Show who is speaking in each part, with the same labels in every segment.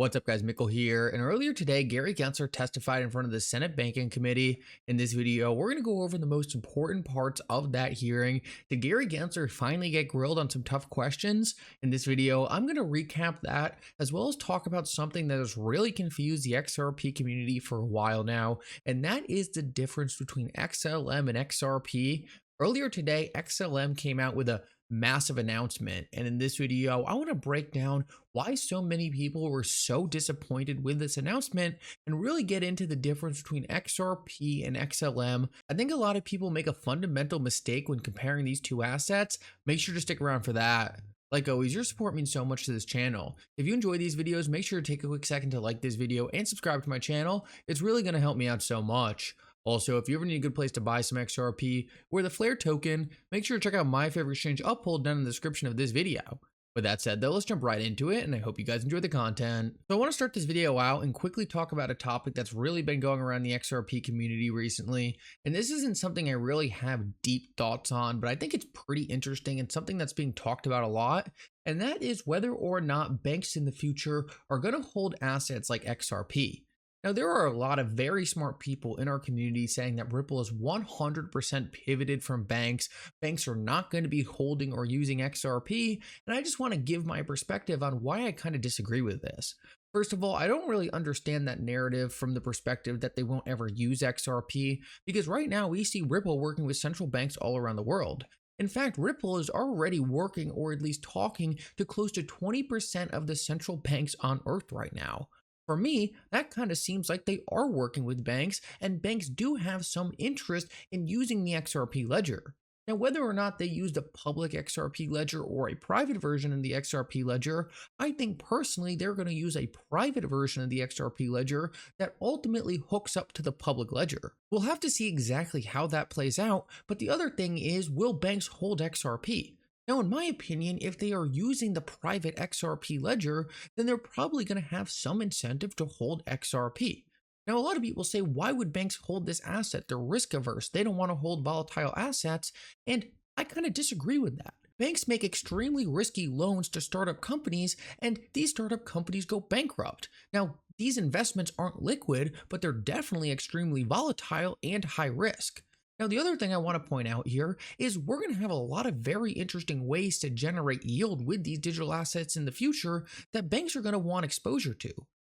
Speaker 1: What's up, guys? Mickle here. And earlier today, Gary Gensler testified in front of the Senate Banking Committee. In this video, we're going to go over the most important parts of that hearing. Did Gary Gensler finally get grilled on some tough questions? In this video, I'm going to recap that, as well as talk about something that has really confused the XRP community for a while now, and that is the difference between XLM and XRP. Earlier today, XLM came out with a massive announcement, and in this video I want to break down why so many people were so disappointed with this announcement and really get into the difference between XRP and XLM. I think a lot of people make a fundamental mistake when comparing these two assets. Make sure to stick around for that. Like always, your support means so much to this channel. If you enjoy these videos, make sure to take a quick second to like this video and subscribe to my channel. It's really going to help me out so much. Also, if you ever need a good place to buy some XRP or the Flare token, make sure to check out my favorite exchange Uphold down in the description of this video. With that said though, let's jump right into it, and I hope you guys enjoy the content. So I want to start this video out and quickly talk about a topic that's really been going around the XRP community recently. And this isn't something I really have deep thoughts on, but I think it's pretty interesting and something that's being talked about a lot. And that is whether or not banks in the future are going to hold assets like XRP. Now, there are a lot of very smart people in our community saying that Ripple is 100% pivoted from banks. Banks are not going to be holding or using XRP. And I just want to give my perspective on why I kind of disagree with this. First of all, I don't really understand that narrative from the perspective that they won't ever use XRP, because right now we see Ripple working with central banks all around the world. In fact, Ripple is already working, or at least talking, to close to 20% of the central banks on Earth right now. For me, that kind of seems like they are working with banks, and banks do have some interest in using the XRP ledger. Now, whether or not they use the public XRP ledger or a private version of the XRP ledger, I think personally they're going to use a private version of the XRP ledger that ultimately hooks up to the public ledger. We'll have to see exactly how that plays out, but the other thing is, will banks hold XRP? Now, in my opinion, if they are using the private XRP ledger, then they're probably going to have some incentive to hold XRP. Now, a lot of people say, why would banks hold this asset? They're risk averse. They don't want to hold volatile assets. And I kind of disagree with that. Banks make extremely risky loans to startup companies, and these startup companies go bankrupt. Now, these investments aren't liquid, but they're definitely extremely volatile and high risk. Now, the other thing I want to point out here is we're going to have a lot of very interesting ways to generate yield with these digital assets in the future that banks are going to want exposure to.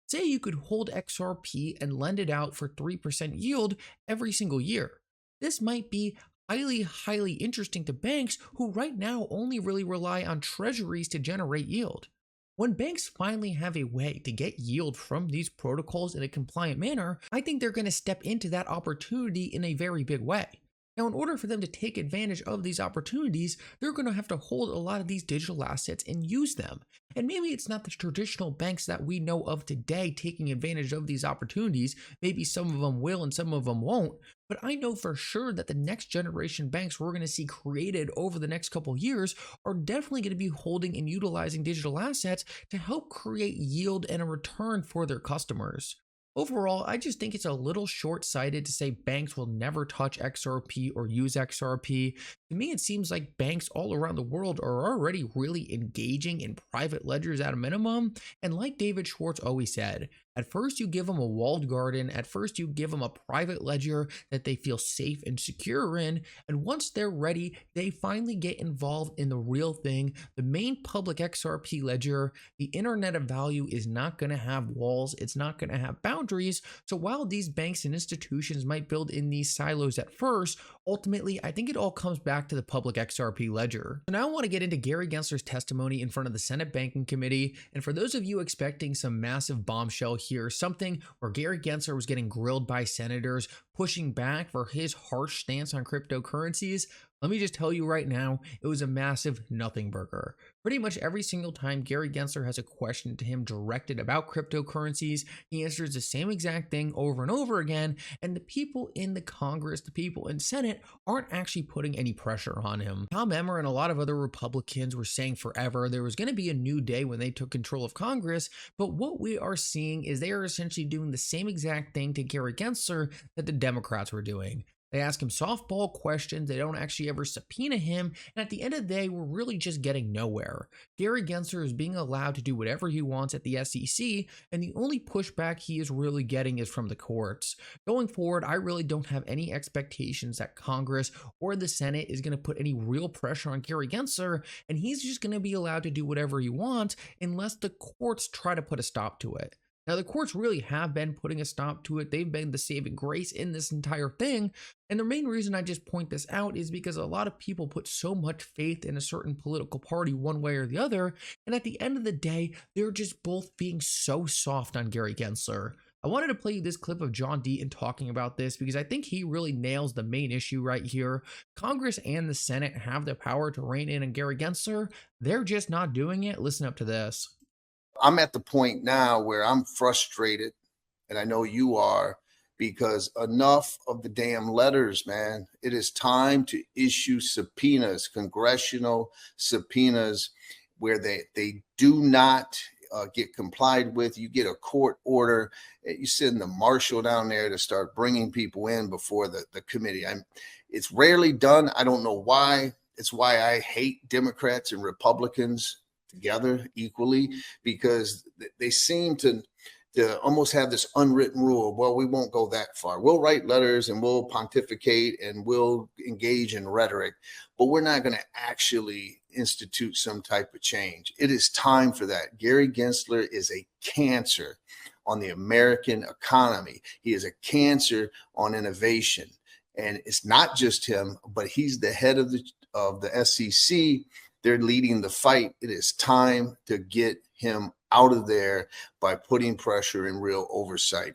Speaker 1: Say you could hold XRP and lend it out for 3% yield every single year. This might be highly interesting to banks who right now only really rely on treasuries to generate yield. When banks finally have a way to get yield from these protocols in a compliant manner, I think they're going to step into that opportunity in a very big way. Now, in order for them to take advantage of these opportunities, they're going to have to hold a lot of these digital assets and use them. And maybe it's not the traditional banks that we know of today taking advantage of these opportunities. Maybe some of them will and some of them won't. But I know for sure that the next generation banks we're going to see created over the next couple years are definitely going to be holding and utilizing digital assets to help create yield and a return for their customers. Overall, I just think it's a little short-sighted to say banks will never touch XRP or use XRP. To me, it seems like banks all around the world are already really engaging in private ledgers at a minimum. And like David Schwartz always said, at first you give them a walled garden, at first you give them a private ledger that they feel safe and secure in, and once they're ready, they finally get involved in the real thing, the main public XRP ledger. The internet of value is not going to have walls, it's not going to have boundaries. So while these banks and institutions might build in these silos at first, ultimately I think it all comes back to the public XRP ledger. So now I want to get into Gary Gensler's testimony in front of the Senate Banking Committee, and for those of you expecting some massive bombshell here, something where Gary Gensler was getting grilled by senators, pushing back for his harsh stance on cryptocurrencies, let me just tell you right now, it was a massive nothing burger. Pretty much every single time Gary Gensler has a question to him directed about cryptocurrencies, he answers the same exact thing over and over again, and the people in the Congress, the people in Senate, aren't actually putting any pressure on him. Tom Emmer and a lot of other Republicans were saying forever there was going to be a new day when they took control of Congress, but what we are seeing is they are essentially doing the same exact thing to Gary Gensler that the Democrats were doing. They ask him softball questions. They don't actually ever subpoena him. And at the end of the day, we're really just getting nowhere. Gary Gensler is being allowed to do whatever he wants at the SEC, and the only pushback he is really getting is from the courts. Going forward, I really don't have any expectations that Congress or the Senate is going to put any real pressure on Gary Gensler, and he's just going to be allowed to do whatever he wants unless the courts try to put a stop to it. Now, the courts really have been putting a stop to it. They've been the saving grace in this entire thing. And the main reason I just point this out is because a lot of people put so much faith in a certain political party one way or the other. And at the end of the day, they're just both being so soft on Gary Gensler. I wanted to play you this clip of John Deaton talking about this because I think he really nails the main issue right here. Congress and the Senate have the power to rein in on Gary Gensler. They're just not doing it. Listen up to this.
Speaker 2: I'm at the point now where I'm frustrated, and I know you are, because enough of the damn letters, man. It is time to issue subpoenas, congressional subpoenas, where they do not get complied with. You get a court order, you send the marshal down there to start bringing people in before the committee. It's rarely done. I don't know why. It's why I hate Democrats and Republicans together equally, because they seem to almost have this unwritten rule. Well, we won't go that far. We'll write letters and we'll pontificate and we'll engage in rhetoric, but we're not going to actually institute some type of change. It is time for that. Gary Gensler is a cancer on the American economy. He is a cancer on innovation. And it's not just him, but he's the head of the SEC. They're leading the fight. It is time to get him out of there by putting pressure and real oversight.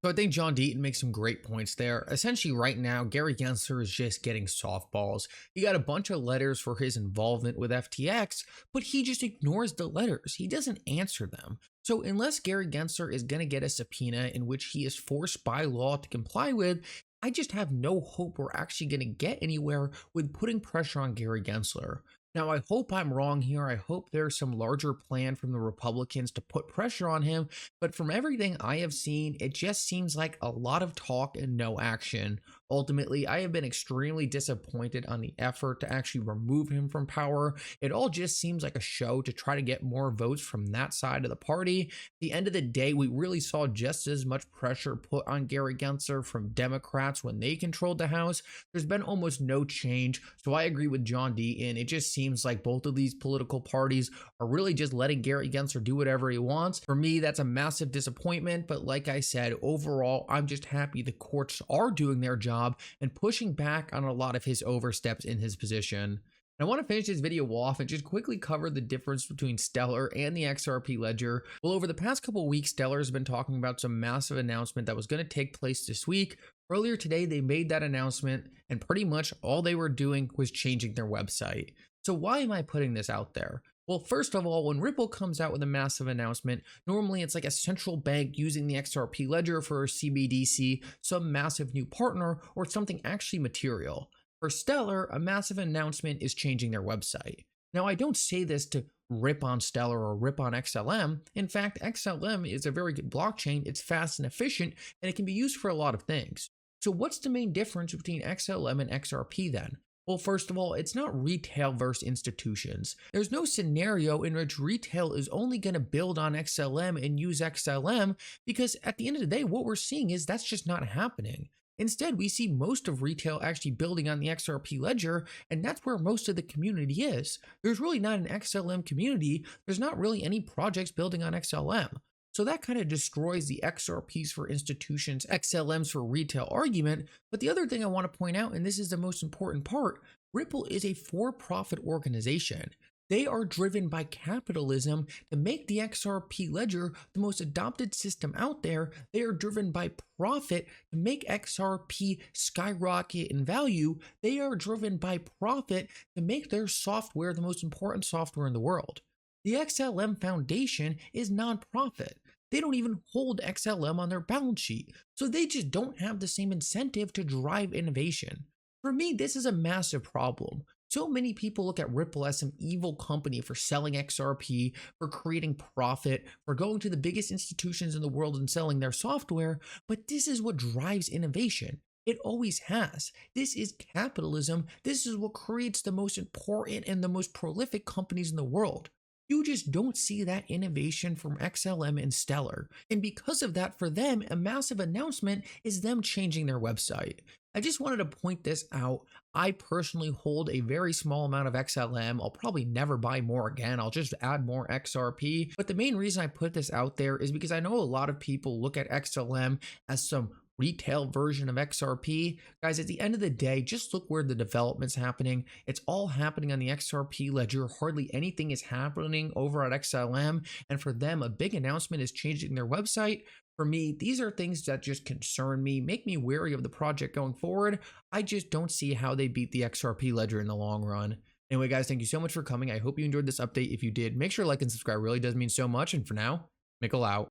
Speaker 1: So I think John Deaton makes some great points there. Essentially right now, Gary Gensler is just getting softballs. He got a bunch of letters for his involvement with FTX, but he just ignores the letters. He doesn't answer them. So unless Gary Gensler is going to get a subpoena in which he is forced by law to comply with, I just have no hope we're actually going to get anywhere with putting pressure on Gary Gensler. Now, I hope I'm wrong here. I hope there's some larger plan from the Republicans to put pressure on him. But from everything I have seen, it just seems like a lot of talk and no action. Ultimately, I have been extremely disappointed on the effort to actually remove him from power. It all just seems like a show to try to get more votes from that side of the party. At the end of the day, we really saw just as much pressure put on Gary Gensler from Democrats when they controlled the House. There's been almost no change. So I agree with John Deaton. It just seems like both of these political parties are really just letting Gary Gensler do whatever he wants. For me, that's a massive disappointment. But like I said, overall, I'm just happy the courts are doing their job and pushing back on a lot of his oversteps in his position. And I want to finish this video off and just quickly cover the difference between Stellar and the XRP ledger. Well, over the past couple of weeks, Stellar has been talking about some massive announcement that was going to take place this week. Earlier today, they made that announcement, and pretty much all they were doing was changing their website. So why am I putting this out there? Well, first of all, when Ripple comes out with a massive announcement, normally it's like a central bank using the XRP ledger for a CBDC, some massive new partner, or something actually material. For Stellar, a massive announcement is changing their website. Now, I don't say this to rip on Stellar or rip on XLM. In fact, XLM is a very good blockchain. It's fast and efficient, and it can be used for a lot of things. So what's the main difference between XLM and XRP then? Well, first of all, it's not retail versus institutions. There's no scenario in which retail is only going to build on XLM and use XLM, because at the end of the day, what we're seeing is that's just not happening. Instead, we see most of retail actually building on the XRP ledger, and that's where most of the community is. There's really not an XLM community. There's not really any projects building on XLM. So that kind of destroys the XRPs for institutions, XLMs for retail argument. But the other thing I want to point out, and this is the most important part, Ripple is a for-profit organization. They are driven by capitalism to make the XRP ledger the most adopted system out there. They are driven by profit to make XRP skyrocket in value. They are driven by profit to make their software the most important software in the world. The XLM Foundation is nonprofit. They don't even hold XLM on their balance sheet, so they just don't have the same incentive to drive innovation. For me, this is a massive problem. So many people look at Ripple as some evil company for selling XRP, for creating profit, for going to the biggest institutions in the world and selling their software, but this is what drives innovation. It always has. This is capitalism. This is what creates the most important and the most prolific companies in the world. You just don't see that innovation from XLM and Stellar. And because of that, for them, a massive announcement is them changing their website. I just wanted to point this out. I personally hold a very small amount of XLM. I'll probably never buy more again. I'll just add more XRP. But the main reason I put this out there is because I know a lot of people look at XLM as some retail version of XRP. Guys, at the end of the day, just look where the development's happening. It's all happening on the XRP ledger. Hardly anything is happening over at XLM. And for them, a big announcement is changing their website. For me, these are things that just concern me, make me wary of the project going forward. I just don't see how they beat the XRP ledger in the long run. Anyway, guys, thank you so much for coming. I hope you enjoyed this update. If you did, make sure to like and subscribe. It really does mean so much. And for now, Mickle out.